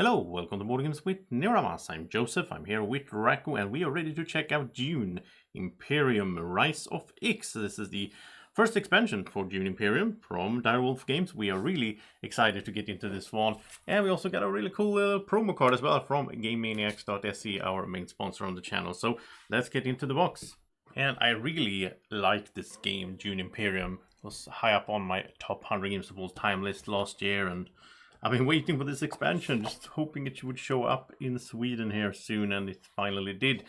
Hello, welcome to Boardgames with Niramas. I'm Joseph, I'm here with Drako, and we are ready to check out Dune, Imperium, Rise of X. This is the first expansion for Dune Imperium from Direwolf Games. We are really excited to get into this one, and we also got a really cool promo card as well from GameManiacs.se, our main sponsor on the channel. So let's get into the box. And I really like this game, Dune Imperium. It was high up on my top 100 games of all time list last year, and I've been waiting for this expansion, just hoping it would show up in Sweden here soon, and it finally did.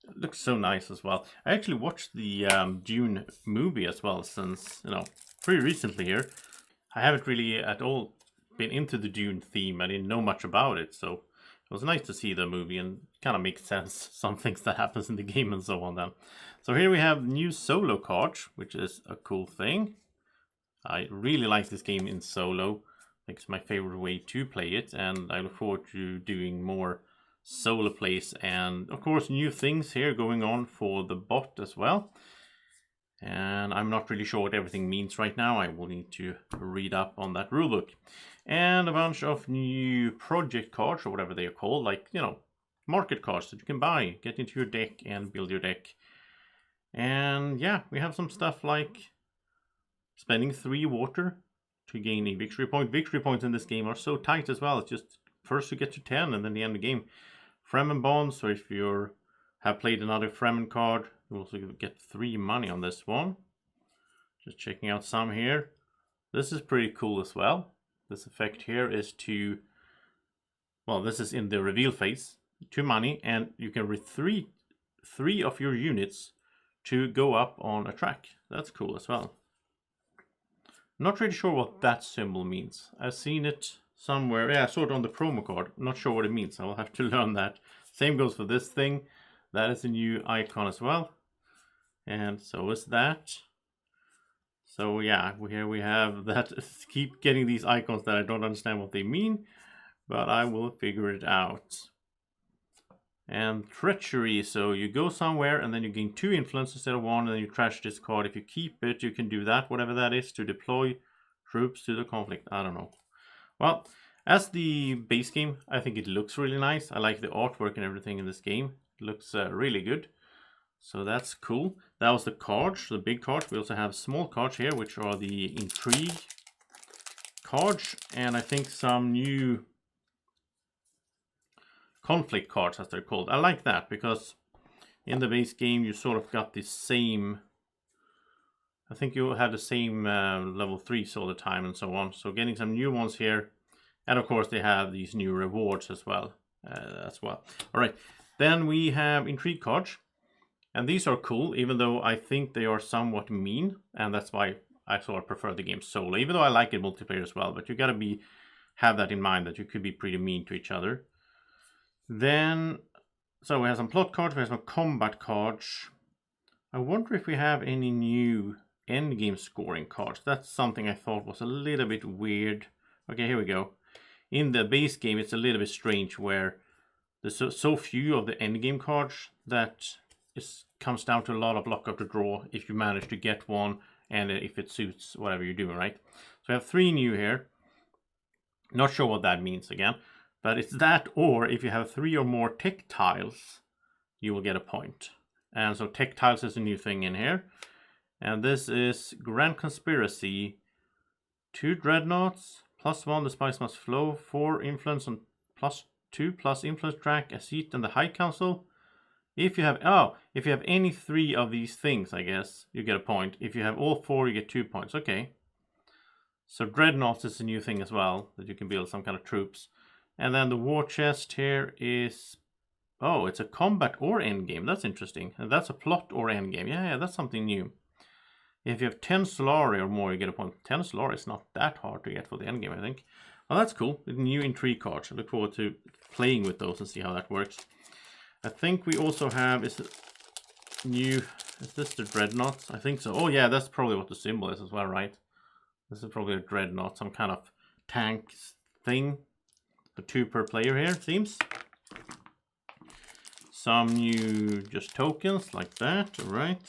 It looks so nice as well. I actually watched the Dune movie as well, since, pretty recently here. I haven't really at all been into the Dune theme. I didn't know much about it, so it was nice to see the movie, and kind of makes sense, some things that happens in the game and so on then. So here we have new solo cards, which is a cool thing. I really like this game in solo. It's my favorite way to play it, and I look forward to doing more solo plays, and of course new things here going on for the bot as well. And I'm not really sure what everything means right now. I will need to read up on that rulebook. And a bunch of new project cards, or whatever they are called, like, market cards that you can buy, get into your deck and build your deck. And yeah, we have some stuff like spending 3 water to gain a victory point. Victory points in this game are so tight as well. It's just first you get to 10 and then the end of the game. Fremen bonds, so if you have played another Fremen card, you also get 3 money on this one. Just checking out some here. This is pretty cool as well. This effect here is to, well, this is in the reveal phase. 2 money, and you can retreat 3 of your units to go up on a track. That's cool as well. Not really sure what that symbol means. I've seen it somewhere. Yeah, I saw it on the promo card. Not sure what it means. I will have to learn that. Same goes for this thing. That is a new icon as well. And so is that. So yeah, here we have that. Keep getting these icons that I don't understand what they mean, but I will figure it out. And treachery, so you go somewhere and then you gain 2 influence instead of 1, and then you trash this card. If you keep it, you can do that, whatever that is, to deploy troops to the conflict. I don't know. Well, as the base game, I think it looks really nice. I like the artwork and everything in this game. It looks really good. So that's cool. That was the cards, the big cards. We also have small cards here, which are the intrigue cards, and I think some new conflict cards, as they're called. I like that because in the base game you sort of got the same, I think you had the same level 3s all the time and so on. So getting some new ones here, and of course they have these new rewards as well. Alright, then we have intrigue cards, and these are cool, even though I think they are somewhat mean, and that's why I sort of prefer the game solo, even though I like it multiplayer as well. But you gotta have that in mind, that you could be pretty mean to each other. Then, so we have some plot cards, we have some combat cards. I wonder if we have any new endgame scoring cards. That's something I thought was a little bit weird. Okay, here we go. In the base game, it's a little bit strange where there's so few of the endgame cards that it comes down to a lot of luck of the draw if you manage to get one, and if it suits whatever you're doing, right? So we have 3 new here. Not sure what that means again. But it's that, or if you have 3 or more tech tiles, you will get a point. And so tech tiles is a new thing in here. And this is Grand Conspiracy. 2 dreadnoughts, +1, the spice must flow, 4 influence on +2, plus influence track, a seat in the High Council. If you have any 3 of these things, I guess, you get a point. If you have all 4, you get 2 points. Okay. So dreadnoughts is a new thing as well, that you can build some kind of troops. And then the war chest here is, oh, it's a combat or endgame. That's interesting. And that's a plot or endgame. Yeah, that's something new. If you have 10 Solari or more, you get a point. 10 Solari is not that hard to get for the endgame, I think. Well, that's cool. With new intrigue cards. I look forward to playing with those and see how that works. I think we also have, is this the dreadnoughts? I think so. Oh yeah, that's probably what the symbol is as well, right? This is probably a dreadnought, some kind of tank thing. The 2 per player here, it seems. Some new just tokens like that, right?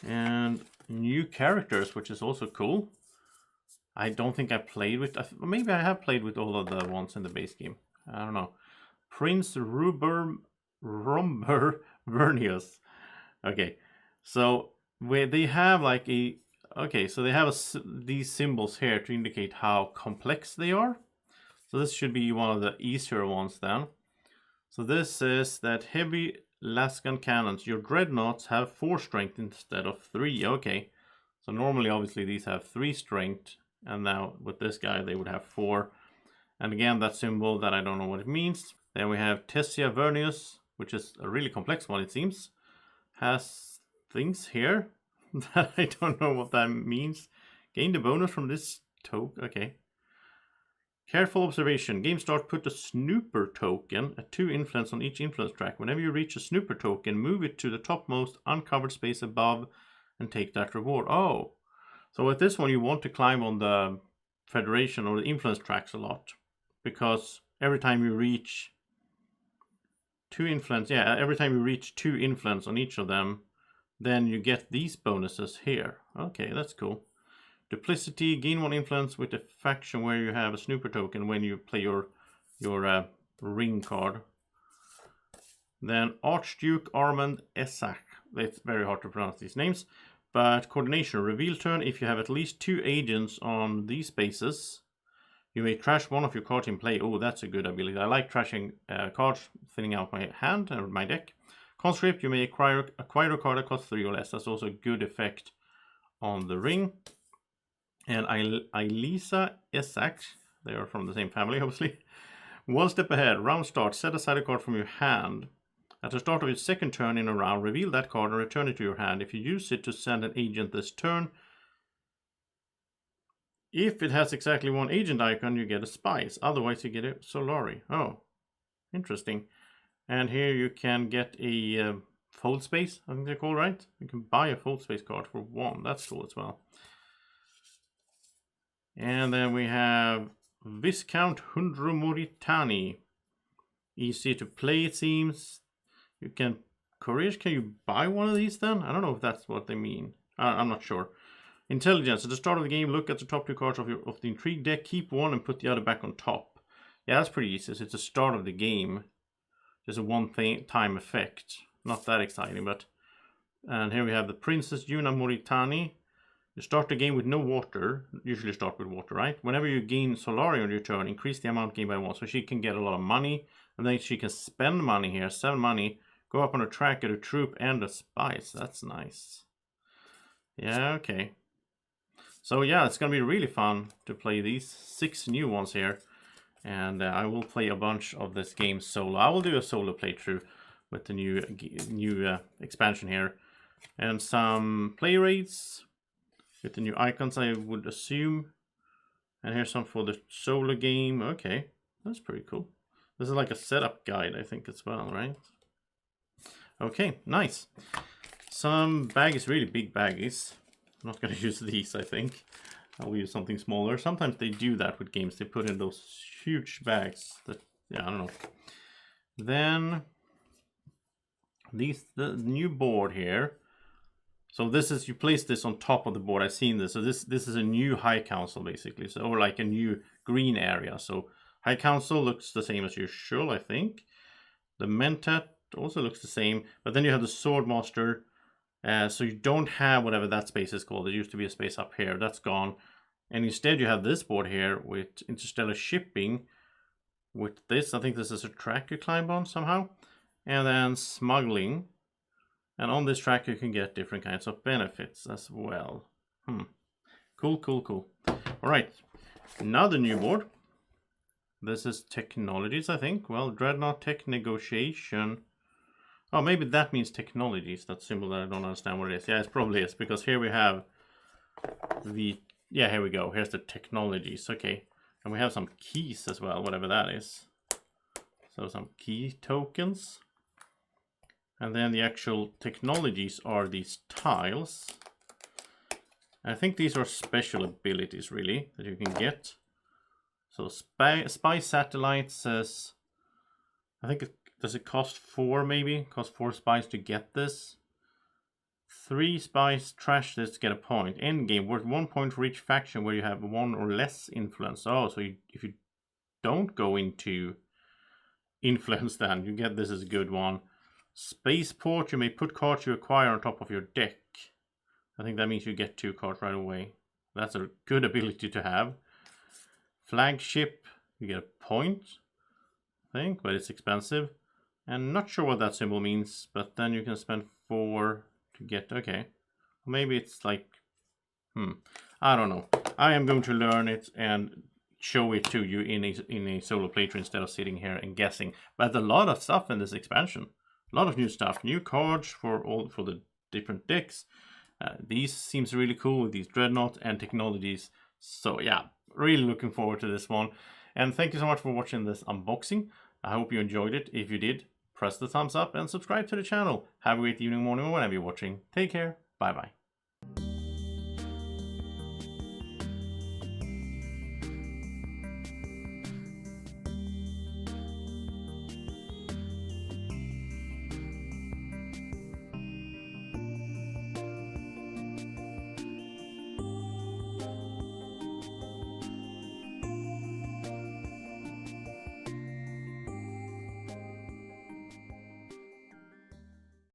And new characters, which is also cool. I don't think I played with... maybe I have played with all of the ones in the base game. I don't know. Prince Rumber Vernius. Okay, so where they have like a... Okay, so they have these symbols here to indicate how complex they are. So this should be one of the easier ones then. So this says that heavy lasgun cannons, your dreadnoughts have 4 strength instead of 3. Okay, so normally obviously these have 3 strength, and now with this guy they would have 4. And again, that symbol that I don't know what it means. Then we have Tessia Vernius, which is a really complex one it seems. Has things here that I don't know what that means. Gain the bonus from this token. Okay. Careful observation. Game start, put a snooper token at 2 influence on each influence track. Whenever you reach a snooper token, move it to the topmost uncovered space above and take that reward. Oh, so with this one you want to climb on the Federation or the influence tracks a lot, because every time you reach 2 influence, every time you reach 2 influence on each of them, then you get these bonuses here. Okay, that's cool. Duplicity, gain 1 influence with a faction where you have a snooper token when you play your ring card. Then Archduke Armand Essak. It's very hard to pronounce these names. But coordination, reveal turn. If you have at least 2 agents on these spaces, you may trash one of your cards in play. Oh, that's a good ability. I like trashing cards, thinning out my hand or my deck. Conscript, you may acquire a card that costs 3 or less. That's also a good effect on the ring. And Ilisa Essak, they are from the same family, obviously. 1 step ahead, round start, set aside a card from your hand. At the start of your second turn in a round, reveal that card and return it to your hand. If you use it to send an agent this turn, if it has exactly 1 agent icon, you get a Spice. Otherwise, you get a Solari. Oh, interesting. And here you can get a fold space, I think they're called, right? You can buy a fold space card for 1. That's cool as well. And then we have Viscount Hundrumoritani. Easy to play, it seems. You can... Courage, can you buy one of these then? I don't know if that's what they mean. I'm not sure. Intelligence. At the start of the game, look at the top 2 cards of the Intrigue deck. Keep 1 and put the other back on top. Yeah, that's pretty easy. So it's the start of the game. Just a one-time effect. Not that exciting, but... And here we have the Princess Yuna Moritani. You start the game with no water. Usually start with water, right? Whenever you gain Solari on your turn, increase the amount gained by 1. So she can get a lot of money. And then she can spend money here. 7 money. Go up on a track, get a troop and a spice. That's nice. Yeah, okay. So yeah, it's going to be really fun to play these 6 new ones here. And I will play a bunch of this game solo. I will do a solo playthrough with the new expansion here. And some play rates with the new icons, I would assume. And here's some for the solo game. Okay, that's pretty cool. This is like a setup guide, I think, as well, right? Okay, nice. Some baggies, really big baggies. I'm not going to use these, I think. I'll use something smaller. Sometimes they do that with games. They put in those huge bags that, yeah, I don't know. Then the new board here. So this is, you place this on top of the board. I've seen this. So this is a new High Council, basically. So, or like a new green area. So High Council looks the same as usual, I think. The Mentat also looks the same. But then you have the Swordmaster. So you don't have whatever that space is called. There used to be a space up here. That's gone. And instead you have this board here with interstellar shipping. With this, I think this is a track you climb on somehow. And then smuggling. And on this track you can get different kinds of benefits as well. Cool, cool, cool. Alright, another new board. This is technologies, I think. Well, Dreadnought Tech Negotiation. Oh, maybe that means technologies. That symbol that I don't understand what it is. Yeah, it probably is, because here we have the... Yeah, here we go. Here's the technologies. Okay. And we have some keys as well, whatever that is. So some key tokens. And then the actual technologies are these tiles. I think these are special abilities, really, that you can get. So spy satellite says... I think does it cost 4 maybe? Cost 4 spies to get this. 3 spice, trash this to get a point. End game, worth 1 point for each faction where you have 1 or less influence. Oh, so if you don't go into influence, then you get this as a good one. Spaceport, you may put cards you acquire on top of your deck. I think that means you get 2 cards right away. That's a good ability to have. Flagship, you get a point, I think, but it's expensive. And not sure what that symbol means, but then you can spend 4 to get, okay. Maybe it's like, I don't know. I am going to learn it and show it to you in a solo playthrough instead of sitting here and guessing. But a lot of stuff in this expansion. A lot of new stuff, new cards for the different decks. These seems really cool with these dreadnought and technologies. So yeah, really looking forward to this one. And thank you so much for watching this unboxing. I hope you enjoyed it. If you did, press the thumbs up and subscribe to the channel. Have a great evening, morning, or whenever you're watching. Take care. Bye bye.